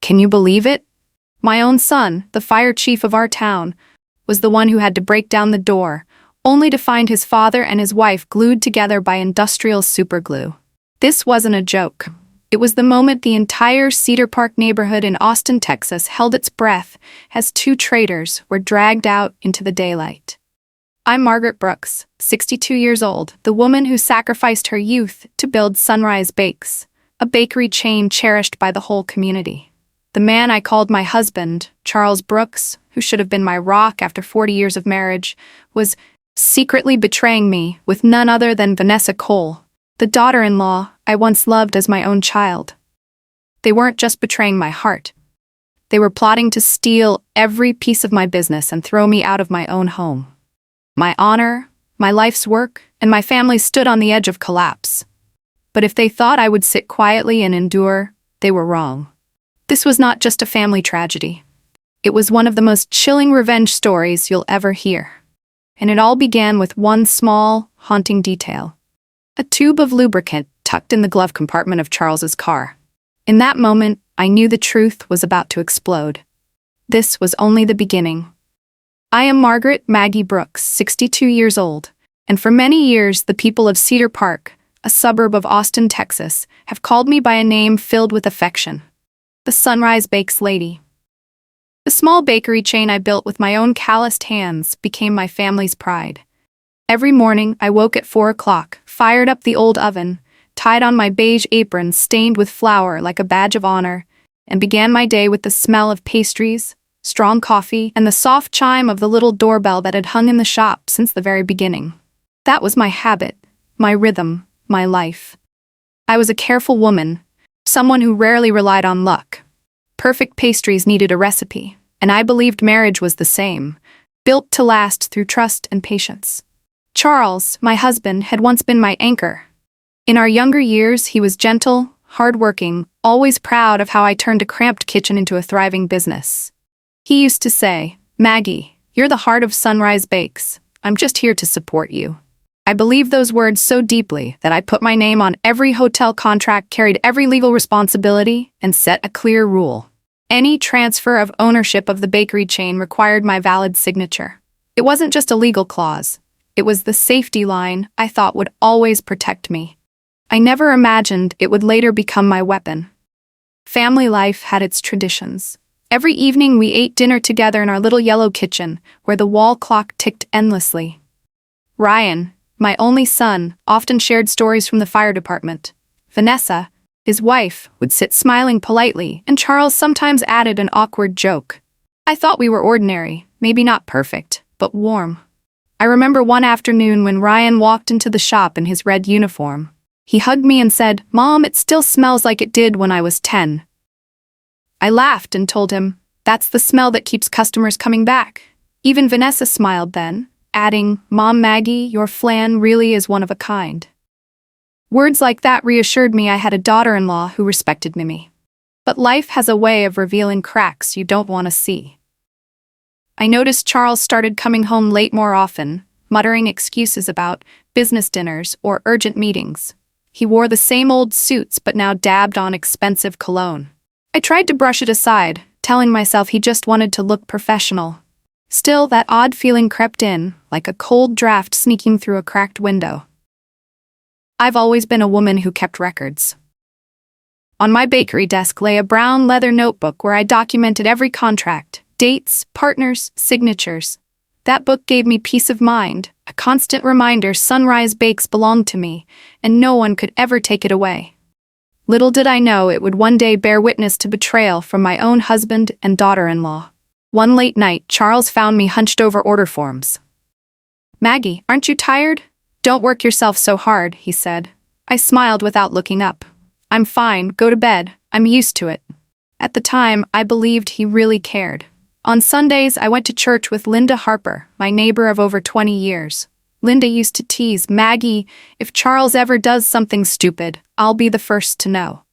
Can you believe it? My own son, the fire chief of our town, was the one who had to break down the door, only to find his father and his wife glued together by industrial superglue. This wasn't a joke. It was the moment the entire Cedar Park neighborhood in Austin, Texas held its breath as two traitors were dragged out into the daylight. I'm Margaret Brooks, 62 years old, the woman who sacrificed her youth to build Sunrise Bakes, a bakery chain cherished by the whole community. The man I called my husband, Charles Brooks, who should have been my rock after 40 years of marriage, was secretly betraying me with none other than Vanessa Cole, the daughter-in-law I once loved as my own child. They weren't just betraying my heart. They were plotting to steal every piece of my business and throw me out of my own home. My honor, my life's work, and my family stood on the edge of collapse. But if they thought I would sit quietly and endure, they were wrong. This was not just a family tragedy. It was one of the most chilling revenge stories you'll ever hear. And it all began with one small, haunting detail. A tube of lubricant tucked in the glove compartment of Charles's car. In that moment, I knew the truth was about to explode. This was only the beginning. I am Margaret Maggie Brooks, 62 years old, and for many years the people of Cedar Park, a suburb of Austin, Texas, have called me by a name filled with affection. The Sunrise Bakes Lady. The small bakery chain I built with my own calloused hands became my family's pride. Every morning I woke at 4 o'clock, fired up the old oven, tied on my beige apron stained with flour like a badge of honor, and began my day with the smell of pastries, strong coffee, and the soft chime of the little doorbell that had hung in the shop since the very beginning. That was my habit, my rhythm, my life. I was a careful woman, someone who rarely relied on luck. Perfect pastries needed a recipe, and I believed marriage was the same, built to last through trust and patience. Charles, my husband, had once been my anchor. In our younger years, he was gentle, hardworking, always proud of how I turned a cramped kitchen into a thriving business. He used to say, "Maggie, you're the heart of Sunrise Bakes. I'm just here to support you." I believed those words so deeply that I put my name on every hotel contract, carried every legal responsibility, and set a clear rule. Any transfer of ownership of the bakery chain required my valid signature. It wasn't just a legal clause. It was the safety line I thought would always protect me. I never imagined it would later become my weapon. Family life had its traditions. Every evening we ate dinner together in our little yellow kitchen, where the wall clock ticked endlessly. Ryan, my only son, often shared stories from the fire department. Vanessa, his wife, would sit smiling politely, and Charles sometimes added an awkward joke. I thought we were ordinary, maybe not perfect, but warm. I remember one afternoon when Ryan walked into the shop in his red uniform. He hugged me and said, "Mom, it still smells like it did when I was 10. I laughed and told him, "That's the smell that keeps customers coming back." Even Vanessa smiled then, adding, "Mom Maggie, your flan really is one of a kind." Words like that reassured me I had a daughter-in-law who respected me. But life has a way of revealing cracks you don't want to see. I noticed Charles started coming home late more often, muttering excuses about business dinners or urgent meetings. He wore the same old suits but now dabbed on expensive cologne. I tried to brush it aside, telling myself he just wanted to look professional. Still, that odd feeling crept in, like a cold draft sneaking through a cracked window. I've always been a woman who kept records. On my bakery desk lay a brown leather notebook where I documented every contract, dates, partners, signatures. That book gave me peace of mind, a constant reminder Sunrise Bakes belonged to me, and no one could ever take it away. Little did I know it would one day bear witness to betrayal from my own husband and daughter-in-law. One late night, Charles found me hunched over order forms. "Maggie, aren't you tired? Don't work yourself so hard," he said. I smiled without looking up. "I'm fine, go to bed, I'm used to it." At the time, I believed he really cared. On Sundays, I went to church with Linda Harper, my neighbor of over 20 years. Linda used to tease, "Maggie, if Charles ever does something stupid, I'll be the first to know."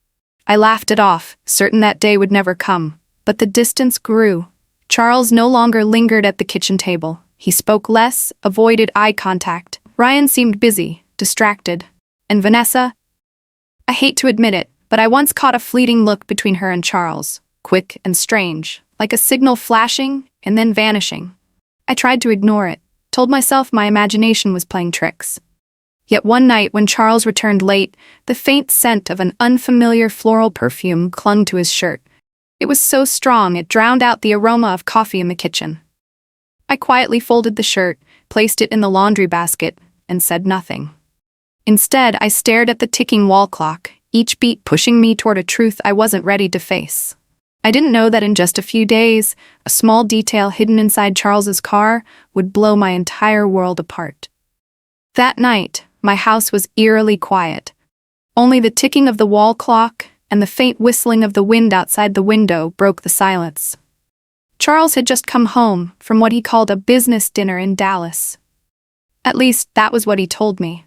I laughed it off, certain that day would never come. But the distance grew. Charles no longer lingered at the kitchen table. He spoke less, avoided eye contact. Ryan seemed busy, distracted. And Vanessa? I hate to admit it, but I once caught a fleeting look between her and Charles. quick and strange, like a signal flashing and then vanishing. I tried to ignore it, told myself my imagination was playing tricks. Yet one night when Charles returned late, the faint scent of an unfamiliar floral perfume clung to his shirt. It was so strong it drowned out the aroma of coffee in the kitchen. I quietly folded the shirt, placed it in the laundry basket, and said nothing. Instead, I stared at the ticking wall clock, each beat pushing me toward a truth I wasn't ready to face. I didn't know that in just a few days, a small detail hidden inside Charles's car would blow my entire world apart. That night, my house was eerily quiet. Only the ticking of the wall clock and the faint whistling of the wind outside the window broke the silence. Charles had just come home from what he called a business dinner in Dallas. At least, that was what he told me.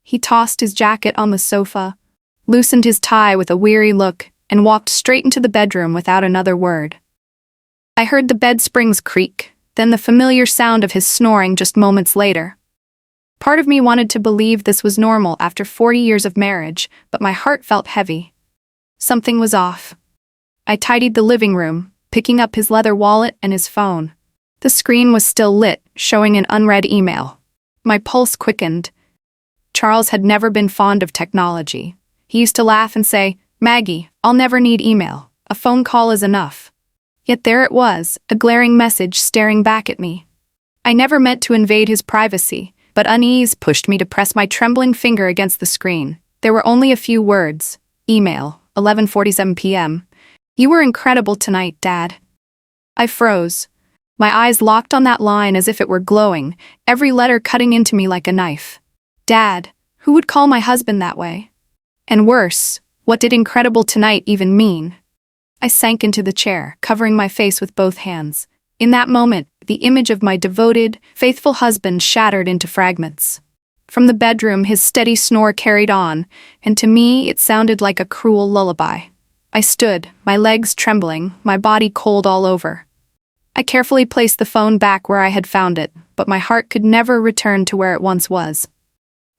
He tossed his jacket on the sofa, loosened his tie with a weary look, and walked straight into the bedroom without another word. I heard the bed springs creak, then the familiar sound of his snoring just moments later. Part of me wanted to believe this was normal after 40 years of marriage, but my heart felt heavy. Something was off. I tidied the living room, picking up his leather wallet and his phone. The screen was still lit, showing an unread email. My pulse quickened. Charles had never been fond of technology. He used to laugh and say, "Maggie, I'll never need email. A phone call is enough." Yet there it was, a glaring message staring back at me. I never meant to invade his privacy, but unease pushed me to press my trembling finger against the screen. There were only a few words. Email, 11:47 p.m. "You were incredible tonight, Dad." I froze. My eyes locked on that line as if it were glowing, every letter cutting into me like a knife. Dad, who would call my husband that way? And worse, what did incredible tonight even mean? I sank into the chair, covering my face with both hands. In that moment, the image of my devoted, faithful husband shattered into fragments. From the bedroom, his steady snore carried on, and to me it sounded like a cruel lullaby. I stood, my legs trembling, my body cold all over. I carefully placed the phone back where I had found it, but my heart could never return to where it once was.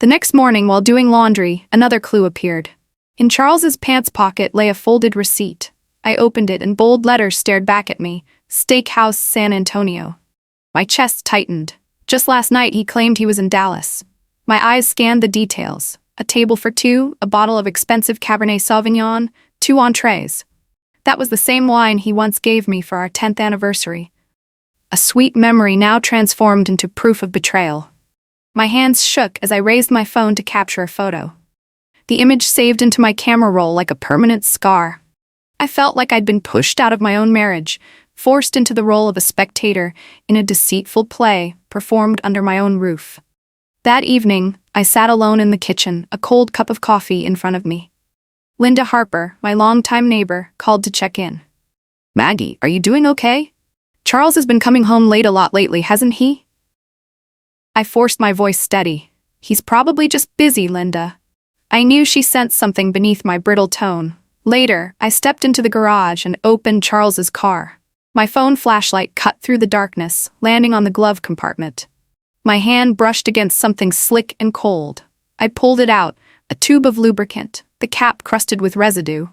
The next morning, while doing laundry, another clue appeared. In Charles's pants pocket lay a folded receipt. I opened it and bold letters stared back at me. Steakhouse San Antonio. My chest tightened. Just last night he claimed he was in Dallas. My eyes scanned the details. A table for two, a bottle of expensive Cabernet Sauvignon, 2 entrees. That was the same wine he once gave me for our 10th anniversary. A sweet memory now transformed into proof of betrayal. My hands shook as I raised my phone to capture a photo. The image saved into my camera roll like a permanent scar. I felt like I'd been pushed out of my own marriage, forced into the role of a spectator in a deceitful play performed under my own roof. That evening, I sat alone in the kitchen, a cold cup of coffee in front of me. Linda Harper, my longtime neighbor, called to check in. "Maggie, are you doing okay? Charles has been coming home late a lot lately, hasn't he?" I forced my voice steady. "He's probably just busy, Linda." I knew she sensed something beneath my brittle tone. Later, I stepped into the garage and opened Charles's car. My phone flashlight cut through the darkness, landing on the glove compartment. My hand brushed against something slick and cold. I pulled it out, a tube of lubricant, the cap crusted with residue.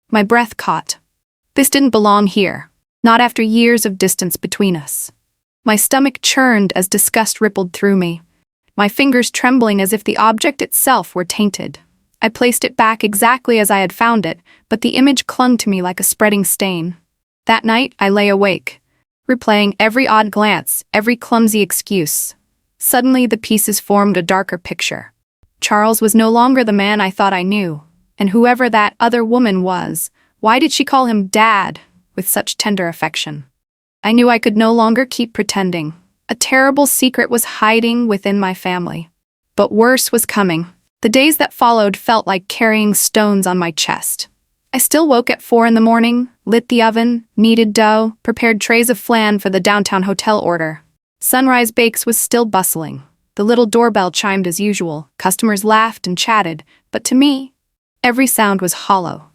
My breath caught. This didn't belong here, not after years of distance between us. My stomach churned as disgust rippled through me, my fingers trembling as if the object itself were tainted. I placed it back exactly as I had found it, but the image clung to me like a spreading stain. That night, I lay awake, replaying every odd glance, every clumsy excuse. Suddenly, the pieces formed a darker picture. Charles was no longer the man I thought I knew, and whoever that other woman was, why did she call him Dad with such tender affection? I knew I could no longer keep pretending. A terrible secret was hiding within my family. But worse was coming. The days that followed felt like carrying stones on my chest. I still woke at 4 in the morning, lit the oven, kneaded dough, prepared trays of flan for the downtown hotel order. Sunrise Bakes was still bustling. The little doorbell chimed as usual. Customers laughed and chatted, but to me, every sound was hollow.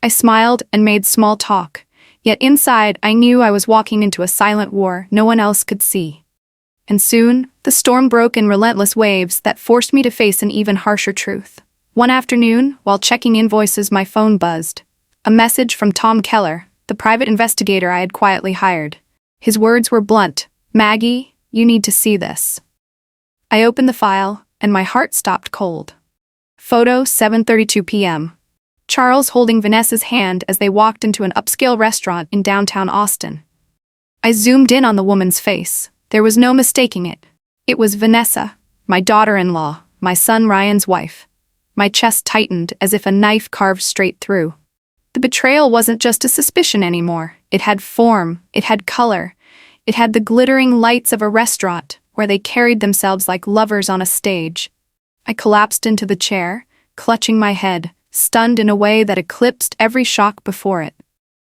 I smiled and made small talk, yet inside I knew I was walking into a silent war no one else could see. And soon, the storm broke in relentless waves that forced me to face an even harsher truth. One afternoon, while checking invoices, my phone buzzed. A message from Tom Keller, the the private investigator I had quietly hired. His words were blunt. "Maggie, you need to see this." I opened the file, and my heart stopped cold. Photo 7:32 p.m. Charles holding Vanessa's hand as they walked into an upscale restaurant in downtown Austin. I zoomed in on the woman's face. There was no mistaking it. It was Vanessa, my daughter-in-law, my son Ryan's wife. My chest tightened as if a knife carved straight through. The betrayal wasn't just a suspicion anymore. It had form, it had color, it had the glittering lights of a restaurant where they carried themselves like lovers on a stage. I collapsed into the chair, clutching my head, stunned in a way that eclipsed every shock before it.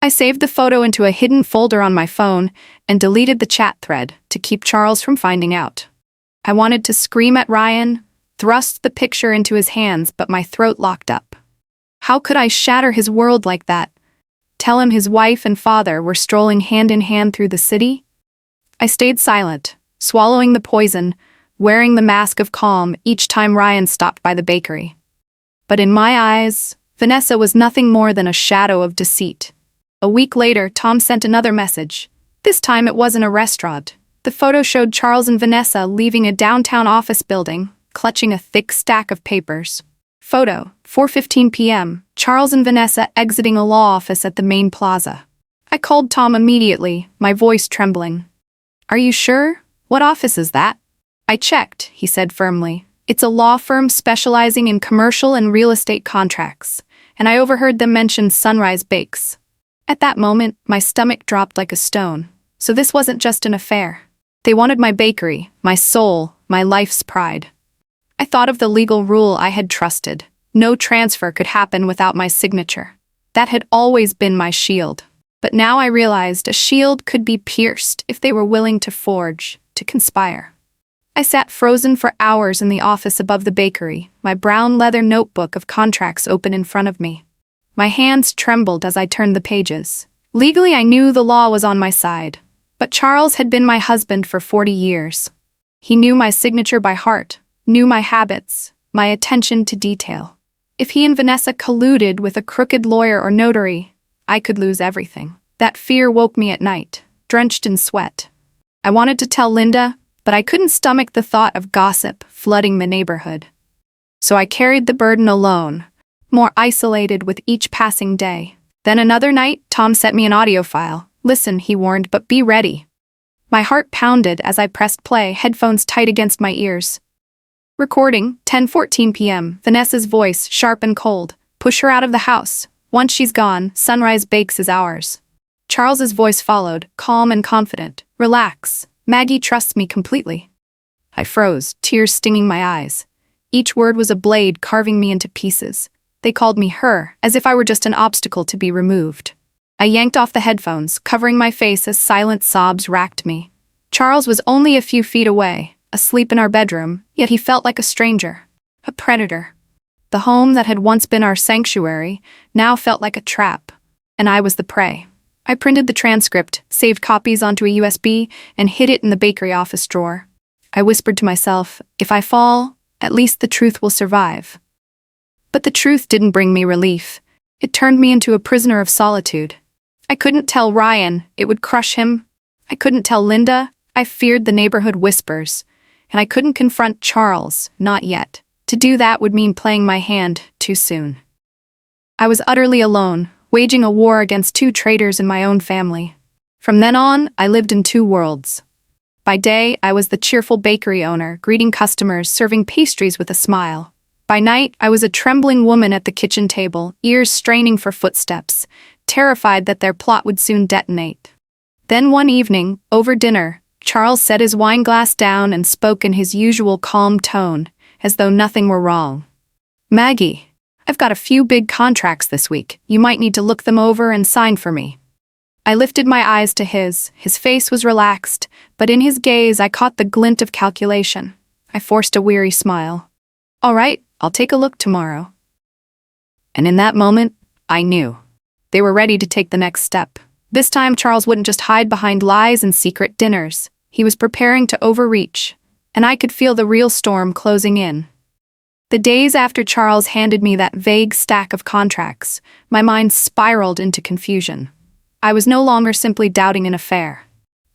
I saved the photo into a hidden folder on my phone and deleted the chat thread to keep Charles from finding out. I wanted to scream at Ryan, thrust the picture into his hands, but my throat locked up. How could I shatter his world like that? Tell him his wife and father were strolling hand in hand through the city? I stayed silent, swallowing the poison, wearing the mask of calm each time Ryan stopped by the bakery. But in my eyes, Vanessa was nothing more than a shadow of deceit. A week later, Tom sent another message. This time it wasn't a restaurant. The photo showed Charles and Vanessa leaving a downtown office building, clutching a thick stack of papers. Photo, 4:15 p.m., Charles and Vanessa exiting a law office at the main plaza. I called Tom immediately, my voice trembling. "Are you sure? What office is that?" "I checked," he said firmly. "It's a law firm specializing in commercial and real estate contracts, and I overheard them mention Sunrise Bakes." At that moment, my stomach dropped like a stone. So this wasn't just an affair. They wanted my bakery, my soul, my life's pride. I thought of the legal rule I had trusted. No transfer could happen without my signature. That had always been my shield. But now I realized a shield could be pierced if they were willing to forge, to conspire. I sat frozen for hours in the office above the bakery, my brown leather notebook of contracts open in front of me. My hands trembled as I turned the pages. Legally, I knew the law was on my side. But Charles had been my husband for 40 years. He knew my signature by heart, knew my habits, my attention to detail. If he and Vanessa colluded with a crooked lawyer or notary, I could lose everything. That fear woke me at night, drenched in sweat. I wanted to tell Linda, but I couldn't stomach the thought of gossip flooding the neighborhood. So I carried the burden alone, more isolated with each passing day. Then another night, Tom sent me an audio file. "Listen," he warned, "but be ready." My heart pounded as I pressed play, headphones tight against my ears. Recording, 10:14 p.m., Vanessa's voice, sharp and cold. "Push her out of the house. Once she's gone, Sunrise Bakes is ours." Charles's voice followed, calm and confident. "Relax. Maggie trusts me completely." I froze, tears stinging my eyes. Each word was a blade carving me into pieces. They called me her, as if I were just an obstacle to be removed. I yanked off the headphones, covering my face as silent sobs racked me. Charles was only a few feet away, asleep in our bedroom, yet he felt like a stranger, a predator. The home that had once been our sanctuary now felt like a trap, and I was the prey. I printed the transcript, saved copies onto a USB, and hid it in the bakery office drawer. I whispered to myself, if I fall, at least the truth will survive. But the truth didn't bring me relief. It turned me into a prisoner of solitude. I couldn't tell Ryan, it would crush him. I couldn't tell Linda, I feared the neighborhood whispers. And I couldn't confront Charles, not yet. To do that would mean playing my hand too soon. I was utterly alone, waging a war against two traitors in my own family. From then on, I lived in two worlds. By day, I was the cheerful bakery owner, greeting customers, serving pastries with a smile. By night, I was a trembling woman at the kitchen table, ears straining for footsteps, terrified that their plot would soon detonate. Then one evening, over dinner, Charles set his wine glass down and spoke in his usual calm tone, as though nothing were wrong. "Maggie, I've got a few big contracts this week. You might need to look them over and sign for me." I lifted my eyes to his. His face was relaxed, but in his gaze I caught the glint of calculation. I forced a weary smile. "All right, I'll take a look tomorrow." And in that moment, I knew. They were ready to take the next step. This time Charles wouldn't just hide behind lies and secret dinners. He was preparing to overreach, and I could feel the real storm closing in. The days after Charles handed me that vague stack of contracts, my mind spiraled into confusion. I was no longer simply doubting an affair.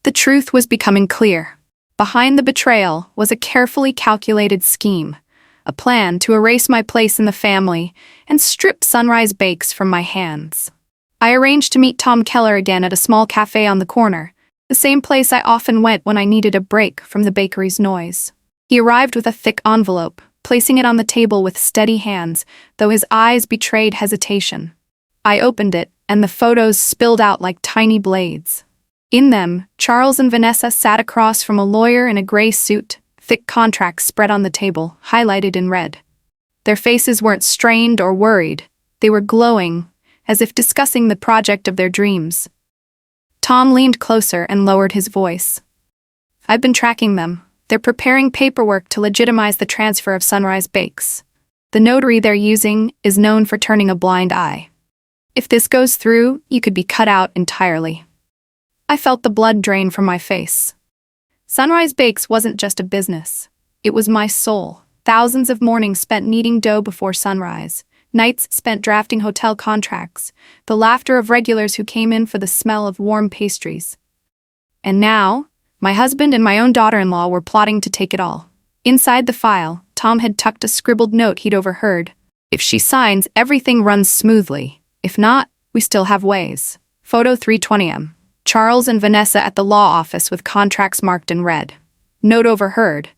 The truth was becoming clear. Behind the betrayal was a carefully calculated scheme, a plan to erase my place in the family and strip Sunrise Bakes from my hands. I arranged to meet Tom Keller again at a small cafe on the corner, the same place I often went when I needed a break from the bakery's noise. He arrived with a thick envelope, placing it on the table with steady hands, though his eyes betrayed hesitation. I opened it, and the photos spilled out like tiny blades. In them, Charles and Vanessa sat across from a lawyer in a gray suit, thick contracts spread on the table, highlighted in red. Their faces weren't strained or worried. They were glowing, as if discussing the project of their dreams. Tom leaned closer and lowered his voice. "I've been tracking them. They're preparing paperwork to legitimize the transfer of Sunrise Bakes. The notary they're using is known for turning a blind eye. If this goes through, you could be cut out entirely." I felt the blood drain from my face. Sunrise Bakes wasn't just a business. It was my soul. Thousands of mornings spent kneading dough before sunrise, nights spent drafting hotel contracts, the laughter of regulars who came in for the smell of warm pastries. And now, my husband and my own daughter-in-law were plotting to take it all. Inside the file, Tom had tucked a scribbled note he'd overheard. "If she signs, everything runs smoothly. If not, we still have ways." Photo 320M. Charles and Vanessa at the law office with contracts marked in red. Note overheard.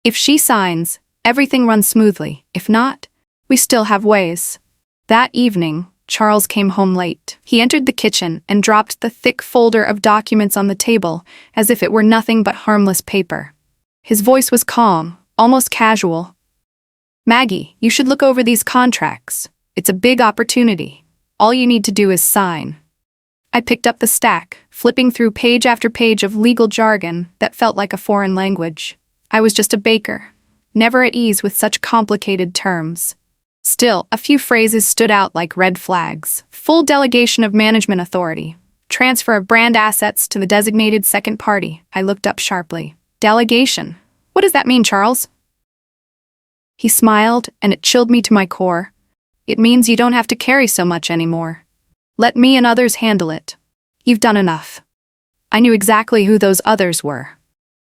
"If she signs, everything runs smoothly. If not, we still have ways." That evening, Charles came home late. He entered the kitchen and dropped the thick folder of documents on the table as if it were nothing but harmless paper. His voice was calm, almost casual. "Maggie, you should look over these contracts. It's a big opportunity. All you need to do is sign." I picked up the stack, flipping through page after page of legal jargon that felt like a foreign language. I was just a baker, never at ease with such complicated terms. Still, a few phrases stood out like red flags. Full delegation of management authority. Transfer of brand assets to the designated second party. I looked up sharply. Delegation? What does that mean, Charles? He smiled, and it chilled me to my core. "It means you don't have to carry so much anymore. Let me and others handle it. You've done enough." I knew exactly who those others were.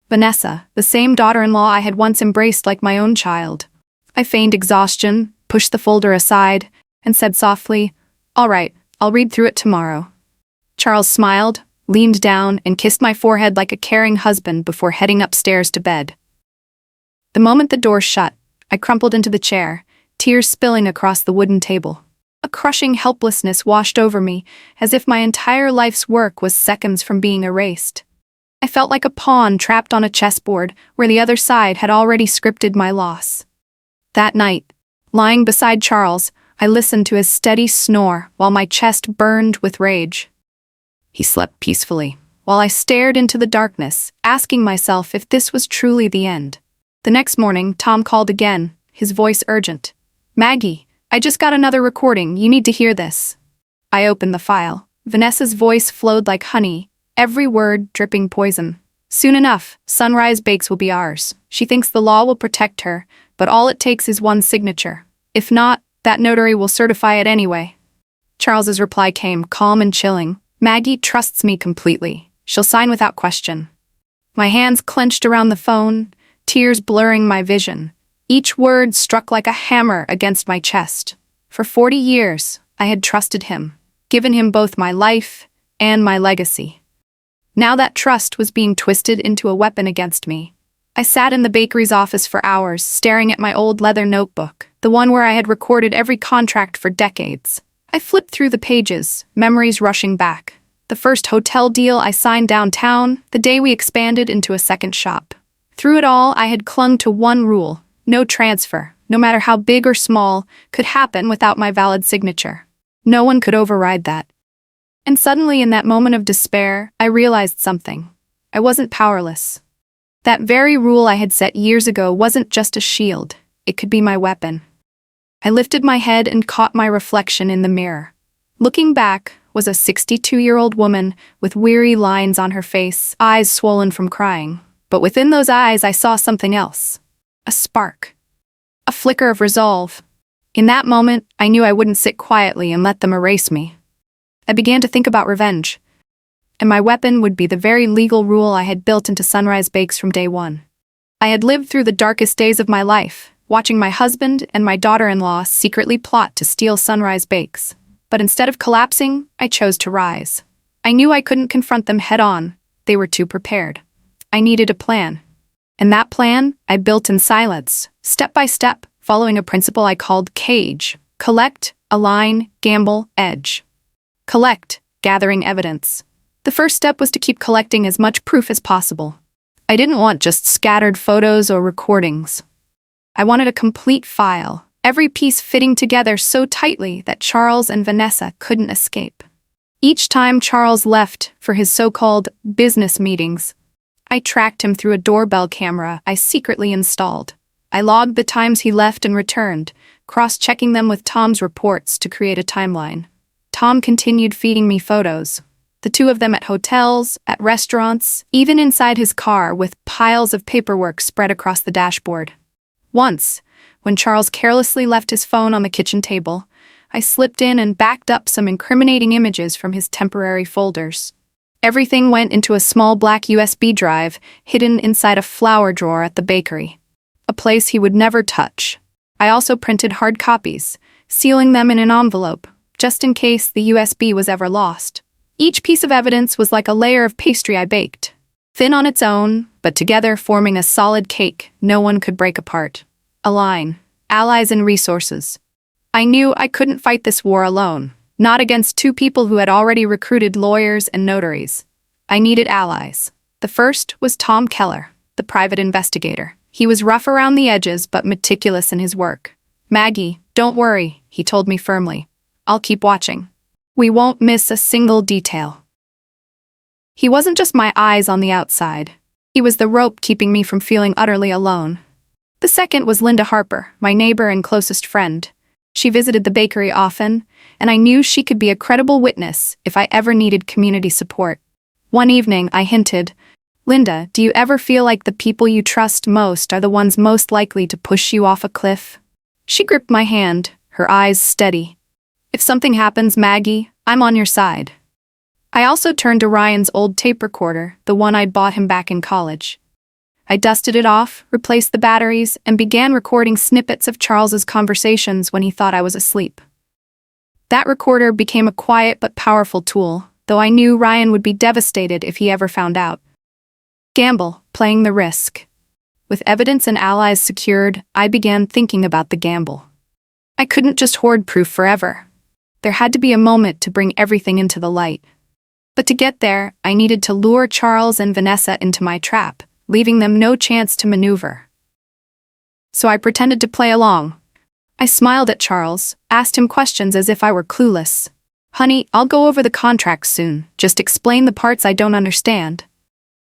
Vanessa, the same daughter-in-law I had once embraced like my own child. I feigned exhaustion, pushed the folder aside, and said softly, "All right, I'll read through it tomorrow." Charles smiled, leaned down, and kissed my forehead like a caring husband before heading upstairs to bed. The moment the door shut, I crumpled into the chair, tears spilling across the wooden table. A crushing helplessness washed over me, as if my entire life's work was seconds from being erased. I felt like a pawn trapped on a chessboard where the other side had already scripted my loss. That night, lying beside Charles, I listened to his steady snore while my chest burned with rage. He slept peacefully, while I stared into the darkness, asking myself if this was truly the end. The next morning, Tom called again, his voice urgent. "Maggie, I just got another recording. You need to hear this." I opened the file. Vanessa's voice flowed like honey, every word dripping poison. "Soon enough, Sunrise Bakes will be ours. She thinks the law will protect her, but all it takes is one signature. If not, that notary will certify it anyway." Charles's reply came, calm and chilling. "Maggie trusts me completely. She'll sign without question." My hands clenched around the phone, tears blurring my vision. Each word struck like a hammer against my chest. For 40 years, I had trusted him, given him both my life and my legacy. Now that trust was being twisted into a weapon against me. I sat in the bakery's office for hours, staring at my old leather notebook, the one where I had recorded every contract for decades. I flipped through the pages, memories rushing back. The first hotel deal I signed downtown, the day we expanded into a second shop. Through it all, I had clung to one rule. No transfer, no matter how big or small, could happen without my valid signature. No one could override that. And suddenly, in that moment of despair, I realized something. I wasn't powerless. That very rule I had set years ago wasn't just a shield. It could be my weapon. I lifted my head and caught my reflection in the mirror. Looking back was a 62-year-old woman with weary lines on her face, eyes swollen from crying. But within those eyes, I saw something else. A spark. A flicker of resolve. In that moment, I knew I wouldn't sit quietly and let them erase me. I began to think about revenge. And my weapon would be the very legal rule I had built into Sunrise Bakes from day one. I had lived through the darkest days of my life, watching my husband and my daughter-in-law secretly plot to steal Sunrise Bakes. But instead of collapsing, I chose to rise. I knew I couldn't confront them head-on. They were too prepared. I needed a plan. And that plan, I built in silence, step by step, following a principle I called CAGE. Collect, align, gamble, edge. Collect, gathering evidence. The first step was to keep collecting as much proof as possible. I didn't want just scattered photos or recordings. I wanted a complete file, every piece fitting together so tightly that Charles and Vanessa couldn't escape. Each time Charles left for his so-called business meetings, I tracked him through a doorbell camera I secretly installed. I logged the times he left and returned, cross-checking them with Tom's reports to create a timeline. Tom continued feeding me photos. The two of them at hotels, at restaurants, even inside his car with piles of paperwork spread across the dashboard. Once, when Charles carelessly left his phone on the kitchen table, I slipped in and backed up some incriminating images from his temporary folders. Everything went into a small black USB drive hidden inside a flower drawer at the bakery, a place he would never touch. I also printed hard copies, sealing them in an envelope, just in case the USB was ever lost. Each piece of evidence was like a layer of pastry I baked, thin on its own, but together forming a solid cake no one could break apart. Align, allies and resources. I knew I couldn't fight this war alone, not against two people who had already recruited lawyers and notaries. I needed allies. The first was Tom Keller, the private investigator. He was rough around the edges but meticulous in his work. "Maggie, don't worry," he told me firmly. "I'll keep watching. We won't miss a single detail." He wasn't just my eyes on the outside. He was the rope keeping me from feeling utterly alone. The second was Linda Harper, my neighbor and closest friend. She visited the bakery often, and I knew she could be a credible witness if I ever needed community support. One evening, I hinted, "Linda, do you ever feel like the people you trust most are the ones most likely to push you off a cliff?" She gripped my hand, her eyes steady. "If something happens, Maggie, I'm on your side." I also turned to Ryan's old tape recorder, the one I'd bought him back in college. I dusted it off, replaced the batteries, and began recording snippets of Charles's conversations when he thought I was asleep. That recorder became a quiet but powerful tool, though I knew Ryan would be devastated if he ever found out. Gamble, playing the risk. With evidence and allies secured, I began thinking about the gamble. I couldn't just hoard proof forever. There had to be a moment to bring everything into the light. But to get there, I needed to lure Charles and Vanessa into my trap, leaving them no chance to maneuver. So I pretended to play along. I smiled at Charles, asked him questions as if I were clueless. "Honey, I'll go over the contract soon. Just explain the parts I don't understand."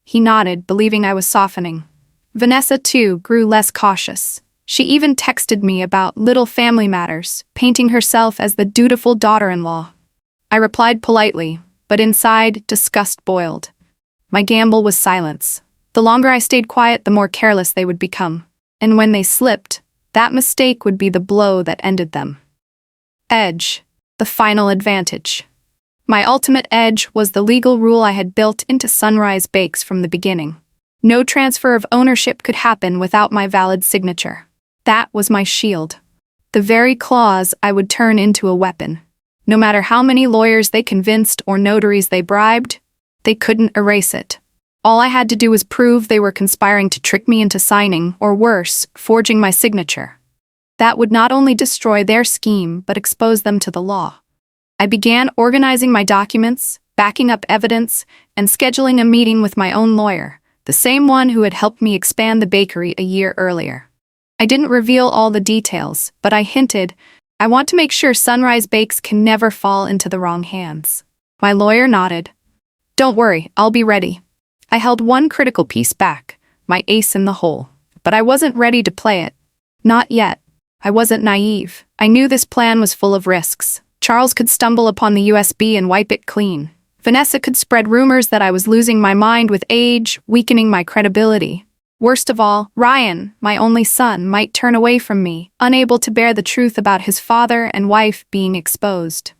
He nodded, believing I was softening. Vanessa, too, grew less cautious. She even texted me about little family matters, painting herself as the dutiful daughter-in-law. I replied politely, but inside, disgust boiled. My gamble was silence. The longer I stayed quiet, the more careless they would become. And when they slipped, that mistake would be the blow that ended them. Edge, the final advantage. My ultimate edge was the legal rule I had built into Sunrise Bakes from the beginning. No transfer of ownership could happen without my valid signature. That was my shield. The very clause I would turn into a weapon. No matter how many lawyers they convinced or notaries they bribed, they couldn't erase it. All I had to do was prove they were conspiring to trick me into signing, or worse, forging my signature. That would not only destroy their scheme, but expose them to the law. I began organizing my documents, backing up evidence, and scheduling a meeting with my own lawyer, the same one who had helped me expand the bakery a year earlier. I didn't reveal all the details, but I hinted, "I want to make sure Sunrise Bakes can never fall into the wrong hands." My lawyer nodded. "Don't worry, I'll be ready." I held one critical piece back, my ace in the hole, but I wasn't ready to play it. Not yet. I wasn't naive. I knew this plan was full of risks. Charles could stumble upon the USB and wipe it clean. Vanessa could spread rumors that I was losing my mind with age, weakening my credibility. Worst of all, Ryan, my only son, might turn away from me, unable to bear the truth about his father and wife being exposed.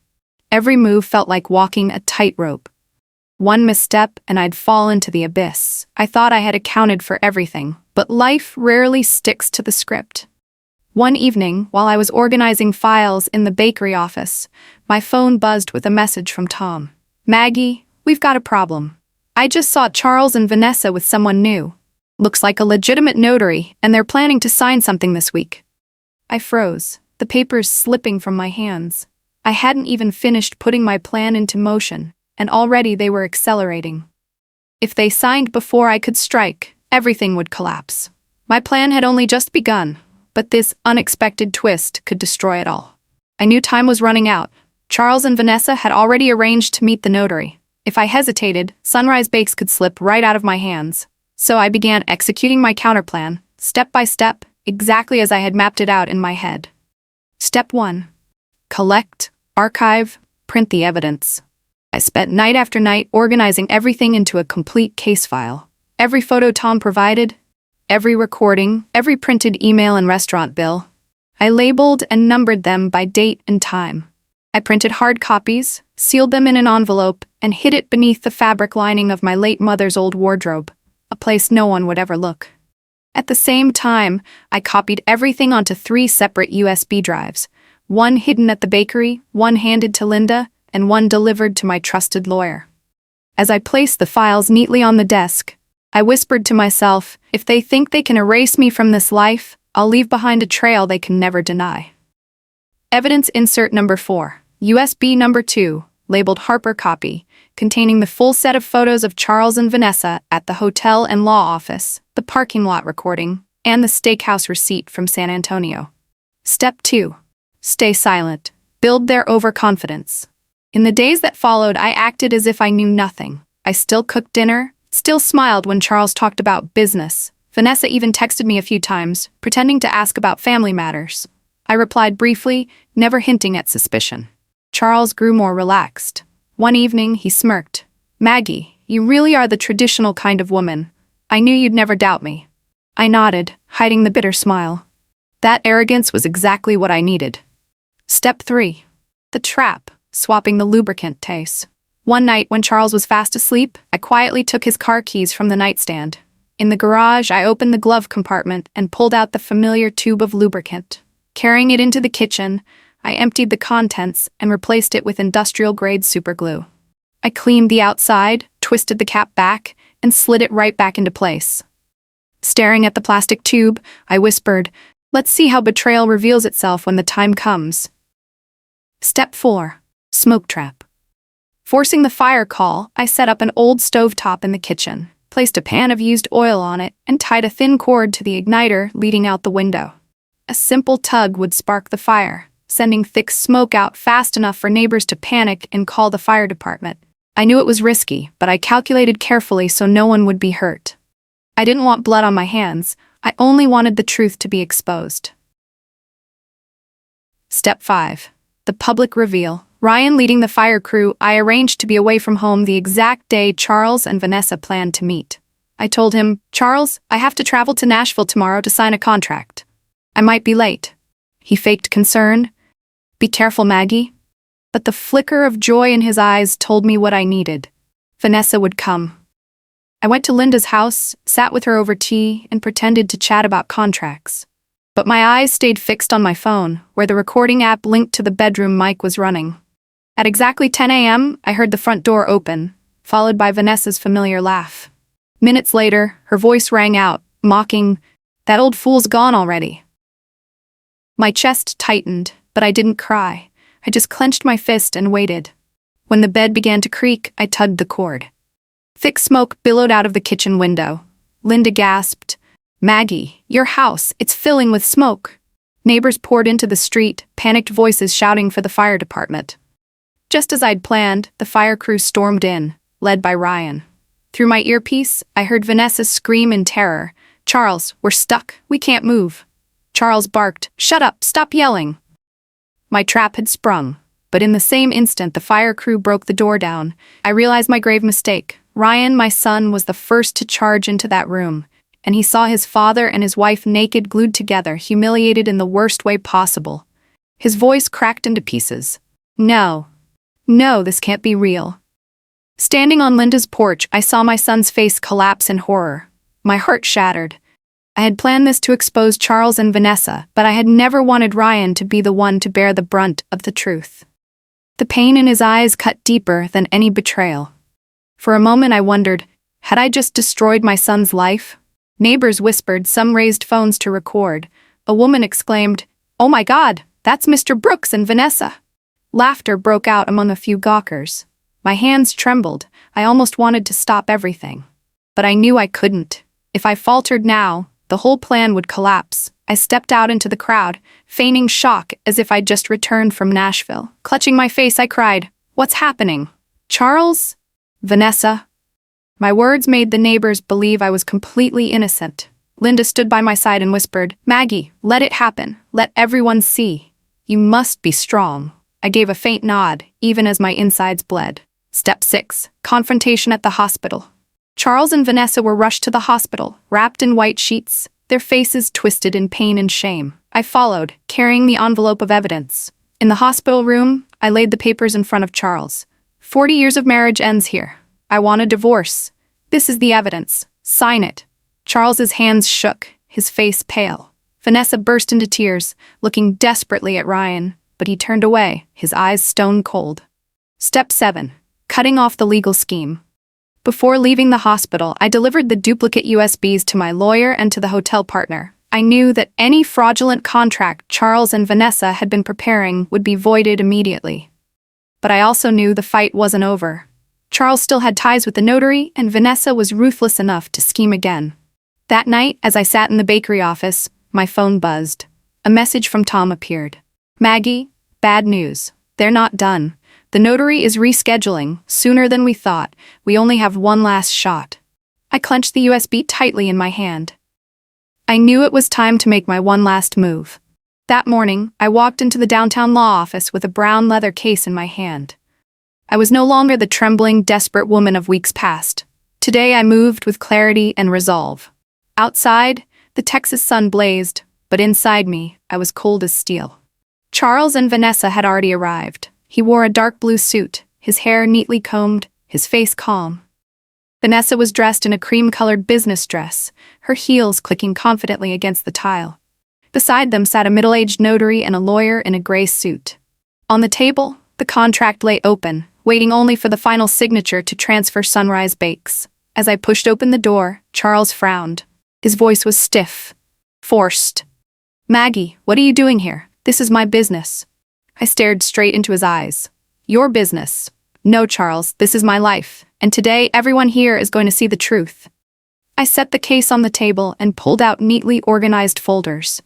Every move felt like walking a tightrope. One misstep and I'd fall into the abyss. I thought I had accounted for everything, but life rarely sticks to the script. One evening, while I was organizing files in the bakery office, my phone buzzed with a message from Tom. "Maggie, we've got a problem. I just saw Charles and Vanessa with someone new. Looks like a legitimate notary, and they're planning to sign something this week." I froze, the papers slipping from my hands. I hadn't even finished putting my plan into motion, and already they were accelerating. If they signed before I could strike, everything would collapse. My plan had only just begun, but this unexpected twist could destroy it all. I knew time was running out. Charles and Vanessa had already arranged to meet the notary. If I hesitated, Sunrise Bakes could slip right out of my hands. So I began executing my counterplan, step by step, exactly as I had mapped it out in my head. Step 1. Collect, archive, print the evidence. I spent night after night organizing everything into a complete case file. Every photo Tom provided, every recording, every printed email and restaurant bill. I labeled and numbered them by date and time. I printed hard copies, sealed them in an envelope, and hid it beneath the fabric lining of my late mother's old wardrobe, a place no one would ever look. At the same time, I copied everything onto 3 separate USB drives, one hidden at the bakery, one handed to Linda, and one delivered to my trusted lawyer. As I placed the files neatly on the desk, I whispered to myself, if they think they can erase me from this life, I'll leave behind a trail they can never deny. Evidence insert number 4, USB number 2, labeled Harper copy, containing the full set of photos of Charles and Vanessa at the hotel and law office, the parking lot recording, and the steakhouse receipt from San Antonio. Step 2. Stay silent. Build their overconfidence. In the days that followed, I acted as if I knew nothing. I still cooked dinner, still smiled when Charles talked about business. Vanessa even texted me a few times, pretending to ask about family matters. I replied briefly, never hinting at suspicion. Charles grew more relaxed. One evening, he smirked. "Maggie, you really are the traditional kind of woman. I knew you'd never doubt me." I nodded, hiding the bitter smile. That arrogance was exactly what I needed. Step 3. The trap, swapping the lubricant taste. One night when Charles was fast asleep, I quietly took his car keys from the nightstand. In the garage, I opened the glove compartment and pulled out the familiar tube of lubricant. Carrying it into the kitchen, I emptied the contents and replaced it with industrial-grade superglue. I cleaned the outside, twisted the cap back, and slid it right back into place. Staring at the plastic tube, I whispered, "Let's see how betrayal reveals itself when the time comes." Step 4. Smoke trap. Forcing the fire call, I set up an old stovetop in the kitchen, placed a pan of used oil on it, and tied a thin cord to the igniter leading out the window. A simple tug would spark the fire, sending thick smoke out fast enough for neighbors to panic and call the fire department. I knew it was risky, but I calculated carefully so no one would be hurt. I didn't want blood on my hands. I only wanted the truth to be exposed. Step 5. The public reveal. Ryan leading the fire crew, I arranged to be away from home the exact day Charles and Vanessa planned to meet. I told him, "Charles, I have to travel to Nashville tomorrow to sign a contract. I might be late." He faked concern. "Be careful, Maggie." But the flicker of joy in his eyes told me what I needed. Vanessa would come. I went to Linda's house, sat with her over tea, and pretended to chat about contracts. But my eyes stayed fixed on my phone, where the recording app linked to the bedroom mic was running. At exactly 10 a.m., I heard the front door open, followed by Vanessa's familiar laugh. Minutes later, her voice rang out, mocking, "That old fool's gone already." My chest tightened, but I didn't cry. I just clenched my fist and waited. When the bed began to creak, I tugged the cord. Thick smoke billowed out of the kitchen window. Linda gasped, "Maggie, your house, it's filling with smoke." Neighbors poured into the street, panicked voices shouting for the fire department. Just as I'd planned, the fire crew stormed in, led by Ryan. Through my earpiece, I heard Vanessa scream in terror, "Charles, we're stuck, we can't move." Charles barked, "Shut up, stop yelling." My trap had sprung, but in the same instant the fire crew broke the door down. I realized my grave mistake. Ryan, my son, was the first to charge into that room, and he saw his father and his wife naked, glued together, humiliated in the worst way possible. His voice cracked into pieces. "No. No, this can't be real. Standing on Linda's porch, I saw my son's face collapse in horror. My heart shattered. I had planned this to expose Charles and Vanessa, but I had never wanted Ryan to be the one to bear the brunt of the truth. The pain in his eyes cut deeper than any betrayal. For a moment I wondered, had I just destroyed my son's life? Neighbors whispered, some raised phones to record. A woman exclaimed, "Oh my God, that's Mr. Brooks and Vanessa." Laughter broke out among a few gawkers. My hands trembled. I almost wanted to stop everything. But I knew I couldn't. If I faltered now, the whole plan would collapse. I stepped out into the crowd, feigning shock as if I'd just returned from Nashville. Clutching my face, I cried, "What's happening? Charles? Vanessa?" My words made the neighbors believe I was completely innocent. Linda stood by my side and whispered, "Maggie, let it happen. Let everyone see. You must be strong." I gave a faint nod, even as my insides bled. Step 6. Confrontation at the hospital. Charles and Vanessa were rushed to the hospital, wrapped in white sheets, their faces twisted in pain and shame. I followed, carrying the envelope of evidence. In the hospital room, I laid the papers in front of Charles. 40 years of marriage ends here. I want a divorce. This is the evidence. Sign it. Charles's hands shook, his face pale. Vanessa burst into tears, looking desperately at Ryan, but he turned away, his eyes stone cold. Step 7. Cutting off the legal scheme. Before leaving the hospital, I delivered the duplicate USBs to my lawyer and to the hotel partner. I knew that any fraudulent contract Charles and Vanessa had been preparing would be voided immediately. But I also knew the fight wasn't over. Charles still had ties with the notary, and Vanessa was ruthless enough to scheme again. That night, as I sat in the bakery office, my phone buzzed. A message from Tom appeared. "Maggie, bad news. They're not done. The notary is rescheduling, sooner than we thought. We only have one last shot." I clenched the USB tightly in my hand. I knew it was time to make my one last move. That morning, I walked into the downtown law office with a brown leather case in my hand. I was no longer the trembling, desperate woman of weeks past. Today I moved with clarity and resolve. Outside, the Texas sun blazed, but inside me, I was cold as steel. Charles and Vanessa had already arrived. He wore a dark blue suit, his hair neatly combed, his face calm. Vanessa was dressed in a cream-colored business dress, her heels clicking confidently against the tile. Beside them sat a middle-aged notary and a lawyer in a gray suit. On the table, the contract lay open, waiting only for the final signature to transfer Sunrise Bakes. As I pushed open the door, Charles frowned. His voice was stiff, forced. "Maggie, what are you doing here? This is my business." I stared straight into his eyes. "Your business." "No, Charles, this is my life, and today everyone here is going to see the truth." I set the case on the table and pulled out neatly organized folders.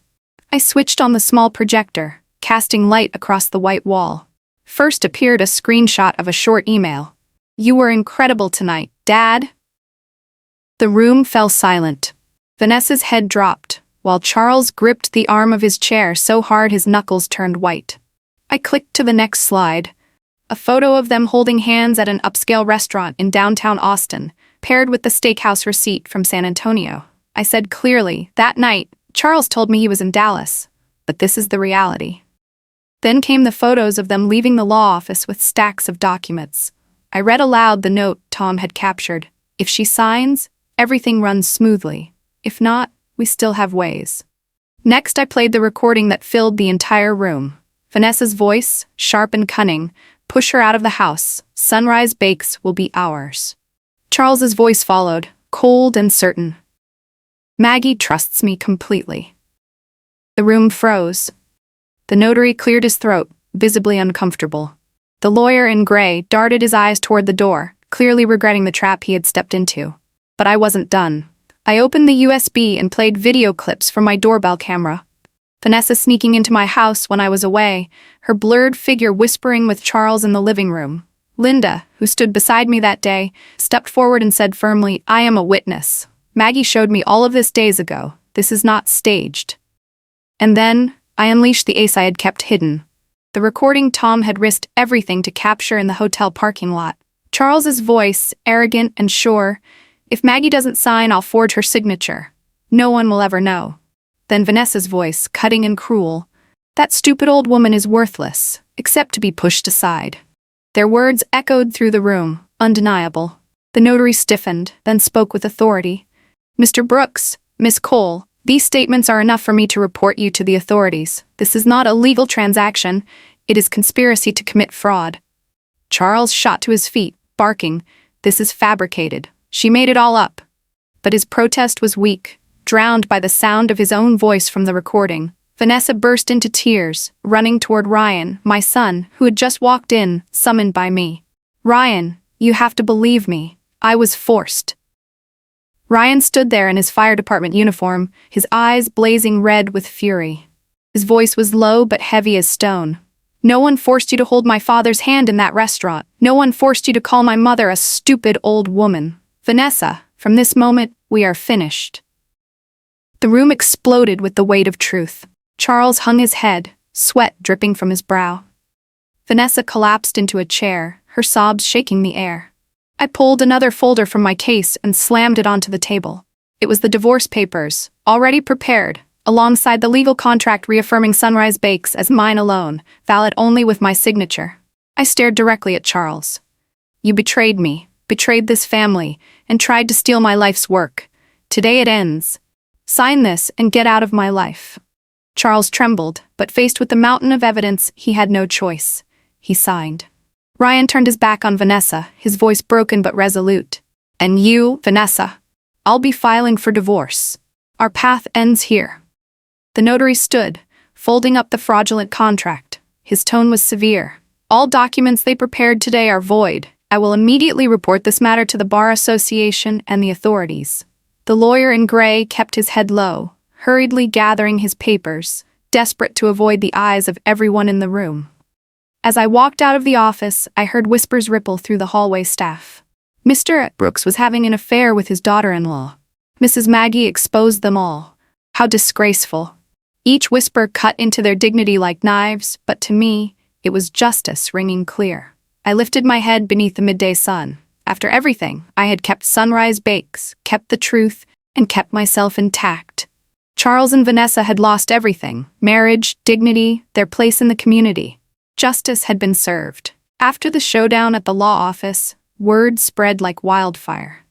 I switched on the small projector, casting light across the white wall. First appeared a screenshot of a short email. "You were incredible tonight, Dad." The room fell silent. Vanessa's head dropped, while Charles gripped the arm of his chair so hard his knuckles turned white. I clicked to the next slide. A photo of them holding hands at an upscale restaurant in downtown Austin, paired with the steakhouse receipt from San Antonio. I said clearly, "That night, Charles told me he was in Dallas, but this is the reality." Then came the photos of them leaving the law office with stacks of documents. I read aloud the note Tom had captured. "If she signs, everything runs smoothly. If not, we still have ways." Next, I played the recording that filled the entire room. Vanessa's voice, sharp and cunning, "Push her out of the house. Sunrise Bakes will be ours." Charles's voice followed, cold and certain. "Maggie trusts me completely." The room froze. The notary cleared his throat, visibly uncomfortable. The lawyer in gray darted his eyes toward the door, clearly regretting the trap he had stepped into. But I wasn't done. I opened the USB and played video clips from my doorbell camera. Vanessa sneaking into my house when I was away, her blurred figure whispering with Charles in the living room. Linda, who stood beside me that day, stepped forward and said firmly, "I am a witness. Maggie showed me all of this days ago. This is not staged." And then, I unleashed the ace I had kept hidden. The recording Tom had risked everything to capture in the hotel parking lot. Charles's voice, arrogant and sure, "If Maggie doesn't sign, I'll forge her signature. No one will ever know." Then Vanessa's voice, cutting and cruel, "That stupid old woman is worthless, except to be pushed aside." Their words echoed through the room, undeniable. The notary stiffened, then spoke with authority. Mr. Brooks, Miss Cole, these statements are enough for me to report you to the authorities. This is not a legal transaction. It is conspiracy to commit fraud. Charles shot to his feet, barking, "This is fabricated. She made it all up." But his protest was weak, drowned by the sound of his own voice from the recording. Vanessa burst into tears, running toward Ryan, my son, who had just walked in, summoned by me. "Ryan, you have to believe me. I was forced." Ryan stood there in his fire department uniform, his eyes blazing red with fury. His voice was low but heavy as stone. "No one forced you to hold my father's hand in that restaurant. No one forced you to call my mother a stupid old woman. Vanessa, from this moment, we are finished." The room exploded with the weight of truth. Charles hung his head, sweat dripping from his brow. Vanessa collapsed into a chair, her sobs shaking the air. I pulled another folder from my case and slammed it onto the table. It was the divorce papers, already prepared, alongside the legal contract reaffirming Sunrise Bakes as mine alone, valid only with my signature. I stared directly at Charles. "You betrayed me, betrayed this family, and tried to steal my life's work. Today it ends. Sign this and get out of my life." Charles trembled, but faced with the mountain of evidence, he had no choice. He signed. Ryan turned his back on Vanessa, his voice broken but resolute. "And you, Vanessa, I'll be filing for divorce. Our path ends here." The notary stood, folding up the fraudulent contract. His tone was severe. "All documents they prepared today are void. I will immediately report this matter to the Bar Association and the authorities." The lawyer in gray kept his head low, hurriedly gathering his papers, desperate to avoid the eyes of everyone in the room. As I walked out of the office, I heard whispers ripple through the hallway staff. Mr. Brooks was having an affair with his daughter-in-law. Mrs. Maggie exposed them all. How disgraceful. Each whisper cut into their dignity like knives, but to me, it was justice ringing clear. I lifted my head beneath the midday sun. After everything, I had kept Sunrise Bakes, kept the truth, and kept myself intact. Charles and Vanessa had lost everything: marriage, dignity, their place in the community. Justice had been served. After the showdown at the law office, word spread like wildfire.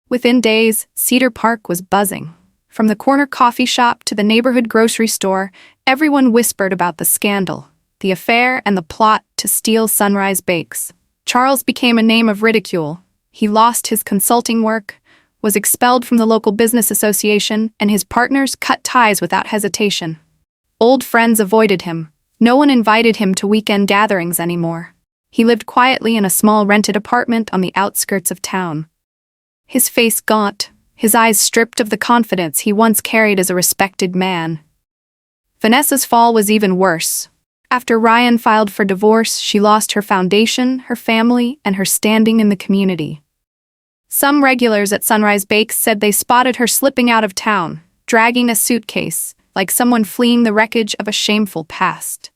Within days, Cedar Park was buzzing. From the corner coffee shop to the neighborhood grocery store, everyone whispered about the scandal, the affair, and the plot to steal Sunrise Bakes. Charles became a name of ridicule. He lost his consulting work, was expelled from the local business association, and his partners cut ties without hesitation. Old friends avoided him. No one invited him to weekend gatherings anymore. He lived quietly in a small rented apartment on the outskirts of town. His face gaunt, his eyes stripped of the confidence he once carried as a respected man. Vanessa's fall was even worse. After Ryan filed for divorce, she lost her foundation, her family, and her standing in the community. Some regulars at Sunrise Bakes said they spotted her slipping out of town, dragging a suitcase, like someone fleeing the wreckage of a shameful past.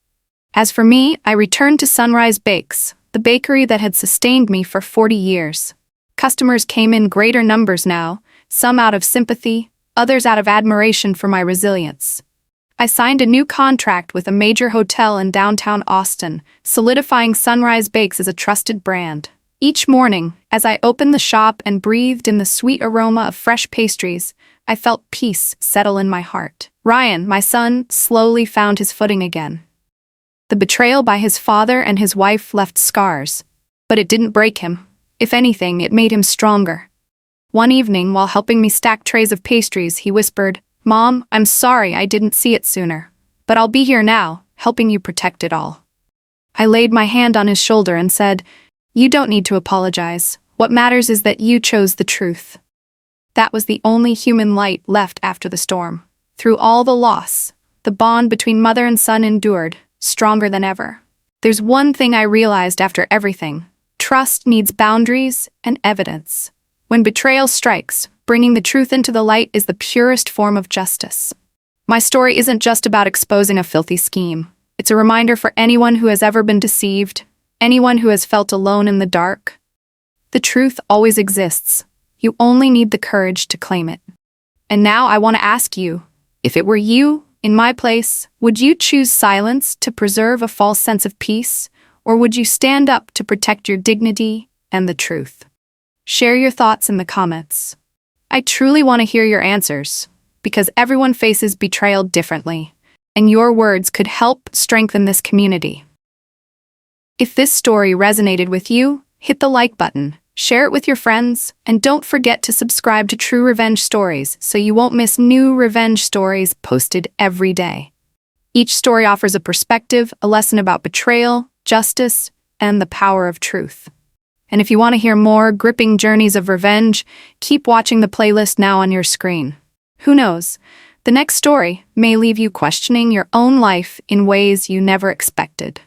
As for me, I returned to Sunrise Bakes, the bakery that had sustained me for 40 years. Customers came in greater numbers now, some out of sympathy, others out of admiration for my resilience. I signed a new contract with a major hotel in downtown Austin, solidifying Sunrise Bakes as a trusted brand. Each morning, as I opened the shop and breathed in the sweet aroma of fresh pastries, I felt peace settle in my heart. Ryan, my son, slowly found his footing again. The betrayal by his father and his wife left scars, but it didn't break him. If anything, it made him stronger. One evening, while helping me stack trays of pastries, he whispered, "Mom, I'm sorry I didn't see it sooner, but I'll be here now, helping you protect it all." I laid my hand on his shoulder and said, "You don't need to apologize. What matters is that you chose the truth." That was the only human light left after the storm. Through all the loss, the bond between mother and son endured, stronger than ever. There's one thing I realized after everything. Trust needs boundaries and evidence. When betrayal strikes, bringing the truth into the light is the purest form of justice. My story isn't just about exposing a filthy scheme. It's a reminder for anyone who has ever been deceived, anyone who has felt alone in the dark. The truth always exists. You only need the courage to claim it. And now I want to ask you, if it were you, in my place, would you choose silence to preserve a false sense of peace, Or would you stand up to protect your dignity and the truth? Share your thoughts in the comments. I truly want to hear your answers, because everyone faces betrayal differently, and your words could help strengthen this community. If this story resonated with you, hit the like button, share it with your friends, and don't forget to subscribe to True Revenge Stories so you won't miss new revenge stories posted every day. Each story offers a perspective, a lesson about betrayal, justice, and the power of truth. And if you want to hear more gripping journeys of revenge, keep watching the playlist now on your screen. Who knows? The next story may leave you questioning your own life in ways you never expected.